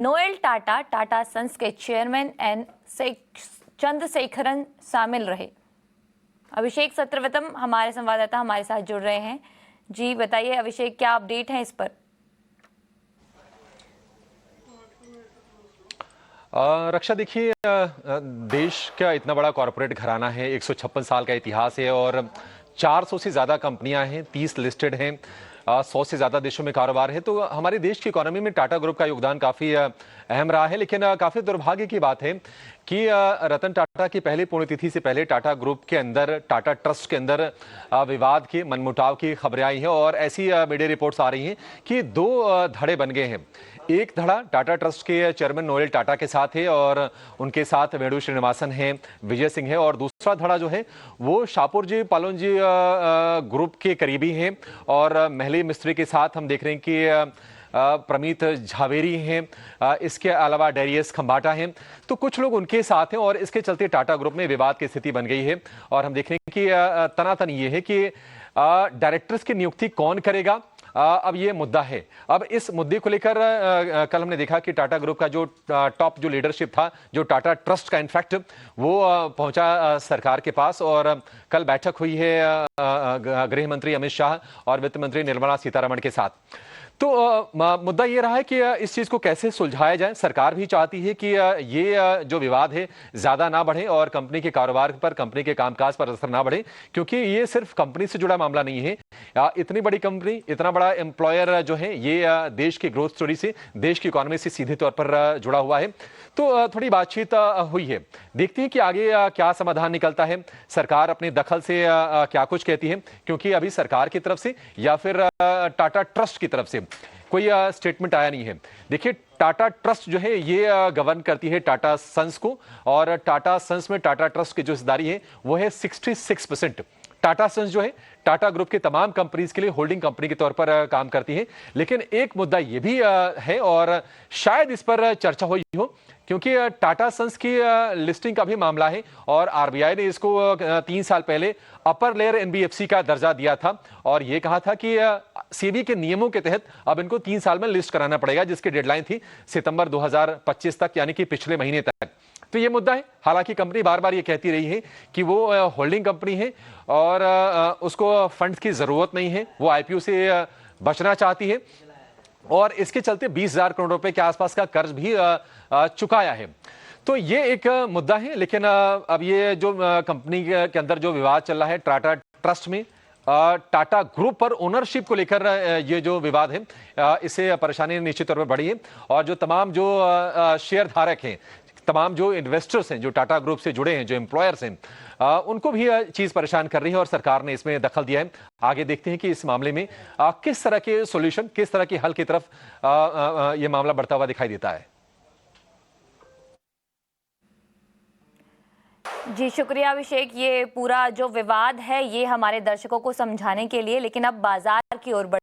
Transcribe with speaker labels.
Speaker 1: Noel Tata, Tata sons के chairman N Chandrasekaran शामिल रहे। अभिषेक सत्रवतम हमारे संवाददाता हमारे साथ जुड़ रहे हैं। जी बताइए अभिषेक, क्या अपडेट है इस पर?
Speaker 2: रक्षा, देखिए, देश का इतना बड़ा कॉरपोरेट घराना है, 156 साल का इतिहास है और 400 से ज़्यादा कंपनियां हैं, 30 लिस्टेड हैं, 100 से ज़्यादा देशों में कारोबार है। तो हमारे देश की इकोनॉमी में टाटा ग्रुप का योगदान काफ़ी अहम रहा है। लेकिन काफ़ी दुर्भाग्य की बात है कि रतन टाटा की पहली पुण्यतिथि से पहले टाटा ग्रुप के अंदर, टाटा ट्रस्ट के अंदर विवाद की, मनमुटाव की खबरें आई हैं और ऐसी मीडिया रिपोर्ट्स आ रही हैं कि दो धड़े बन गए हैं। एक धड़ा टाटा ट्रस्ट के चेयरमैन नोएल टाटा के साथ है और उनके साथ वेणु श्रीनिवासन है, विजय सिंह है, और दूसरा धड़ा जो है वो शाहपुर पालोन जी ग्रुप के करीबी हैं और महली मिस्त्री के साथ हम देख रहे हैं कि प्रमीत झावेरी हैं, इसके अलावा डेरियस खंबाटा हैं। तो कुछ लोग उनके साथ हैं और इसके चलते टाटा ग्रुप में विवाद की स्थिति बन गई है। और हम देख रहे हैं कि तनातन ये है कि डायरेक्टर्स की नियुक्ति कौन करेगा, अब ये मुद्दा है। अब इस मुद्दे को लेकर कल हमने देखा कि टाटा ग्रुप का जो टॉप जो लीडरशिप था, जो टाटा ट्रस्ट का, इनफैक्ट वो पहुंचा सरकार के पास और कल बैठक हुई है गृह मंत्री अमित शाह और वित्त मंत्री निर्मला सीतारमण के साथ। तो मुद्दा ये रहा है कि इस चीज को कैसे सुलझाया जाए। सरकार भी चाहती है कि ये जो विवाद है ज्यादा ना बढ़े और कंपनी के कारोबार पर, कंपनी के कामकाज पर असर ना बढ़े, क्योंकि ये सिर्फ कंपनी से जुड़ा मामला नहीं है। इतनी बड़ी कंपनी, इतना बड़ा एम्प्लॉयर जो है, ये देश की ग्रोथ स्टोरी से, देश की इकोनॉमी से सीधे तौर पर जुड़ा हुआ है। तो थोड़ी बातचीत हुई है, देखते हैं कि आगे क्या समाधान निकलता है। सरकार अपने दखल से क्या कुछ कहती है, क्योंकि अभी सरकार की तरफ से या फिर टाटा ट्रस्ट की तरफ से कोई स्टेटमेंट आया नहीं है। देखिए, टाटा ट्रस्ट जो है ये गवर्न करती है टाटा सन्स को और टाटा सन्स में टाटा ट्रस्ट की जो हिस्सेदारी है वो है 66%। टाटा सन्स जो है टाटा ग्रुप के तमाम कंपनीज के लिए होल्डिंग कंपनी के तौर पर काम करती है। लेकिन एक मुद्दा ये भी है और शायद इस पर चर्चा हुई हो, क्योंकि टाटा सन्स की लिस्टिंग का भी मामला है और आरबीआई ने इसको 3 साल पहले अपर लेयर एनबीएफसी का दर्जा दिया था और यह कहा था कि सेबी के नियमों के तहत अब इनको 3 साल में लिस्ट कराना पड़ेगा, जिसकी डेडलाइन थी सितंबर 2025 तक, यानी कि पिछले महीने तक। तो ये मुद्दा है। हालांकि कंपनी बार बार ये कहती रही है कि वो होल्डिंग कंपनी है और उसको फंड्स की जरूरत नहीं है, वो आईपीओ से बचना चाहती है और इसके चलते 20,000 करोड़ रुपए के आसपास का कर्ज भी चुकाया है। तो ये एक मुद्दा है। लेकिन अब ये जो कंपनी के अंदर जो विवाद चल रहा है टाटा ट्रस्ट में, टाटा ग्रुप पर ओनरशिप को लेकर ये जो विवाद है, इससे परेशानी निश्चित तौर पर बढ़ी है और जो तमाम जो शेयर धारक हैं, तमाम जो इन्वेस्टर्स हैं, जो टाटा ग्रुप से जुड़े हैं, जो एम्प्लॉयर्स हैं, उनको भी चीज परेशान कर रही है और सरकार ने इसमें दखल दिया है। आगे देखते हैं कि इस मामले में किस तरह के सॉल्यूशन, किस तरह के हल की तरफ ये मामला बढ़ता हुआ दिखाई देता है।
Speaker 1: जी शुक्रिया अभिषेक, ये पूरा जो विवाद है ये हमारे दर्शकों को समझाने के लिए। लेकिन अब बाजार की ओर